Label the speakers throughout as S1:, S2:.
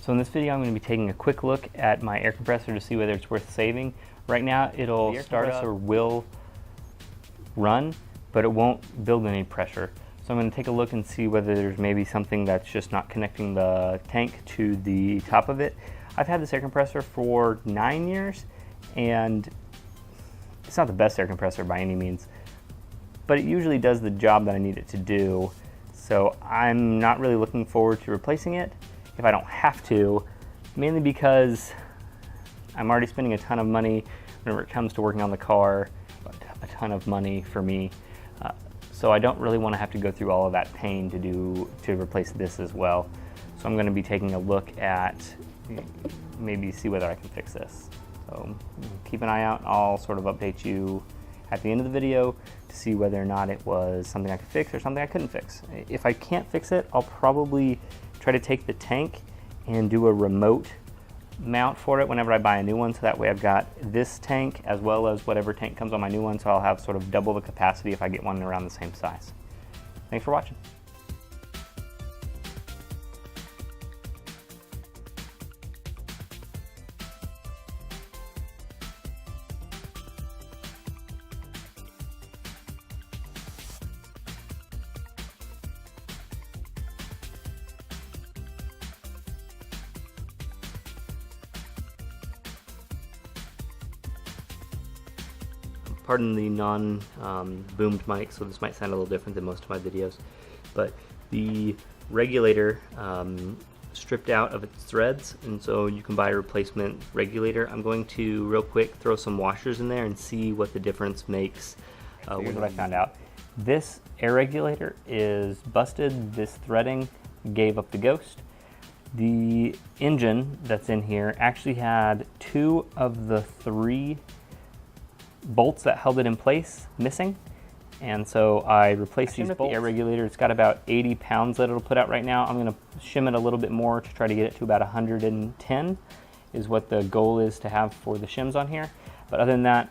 S1: So in this video I'm going to be taking a quick look at my air compressor to see whether it's worth saving. Right now it'll start up, or will run, but it won't build any pressure. So I'm going to take a look and see whether there's maybe something that's just not connecting the tank to the top of it. I've had this air compressor for 9 years, and it's not the best air compressor by any means, but it usually does the job that I need it to do. So I'm not really looking forward to replacing it if I don't have to, mainly because I'm already spending a ton of money whenever it comes to working on the car, a ton of money for me. So I don't really want to have to go through all of that pain to replace this as well. So I'm going to be taking a look at maybe see whether I can fix this. So keep an eye out. I'll sort of update you at the end of the video to see whether or not it was something I could fix or something I couldn't fix. If I can't fix it, I'll probably try to take the tank and do a remote mount for it whenever I buy a new one, so that way I've got this tank as well as whatever tank comes on my new one, so I'll have sort of double the capacity if I get one around the same size. Thanks for watching. Pardon the non-boomed mic, so this might sound a little different than most of my videos, but the regulator stripped out of its threads, and so you can buy a replacement regulator. I'm going to real quick throw some washers in there and see what the difference makes. Here's what I found out. This air regulator is busted. This threading gave up the ghost. The engine that's in here actually had 2 of the 3 bolts that held it in place missing, and so I replaced these bolts. The air regulator, it's got about 80 pounds that it'll put out right now. I'm going to shim it a little bit more to try to get it to about 110 is what the goal is to have for the shims on here. But other than that,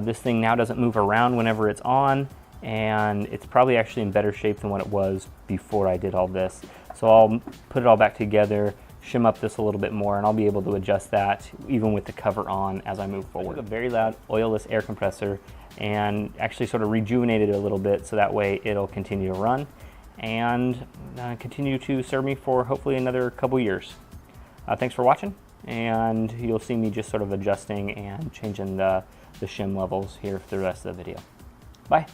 S1: this thing now doesn't move around whenever it's on, and it's probably actually in better shape than what it was before I did all this. So I'll put it all back together, shim up this a little bit more, and I'll be able to adjust that even with the cover on as I move forward. I took a very loud oilless air compressor and actually sort of rejuvenated it a little bit so that way it'll continue to run and continue to serve me for hopefully another couple years. Thanks for watching, and you'll see me just sort of adjusting and changing the shim levels here for the rest of the video. Bye.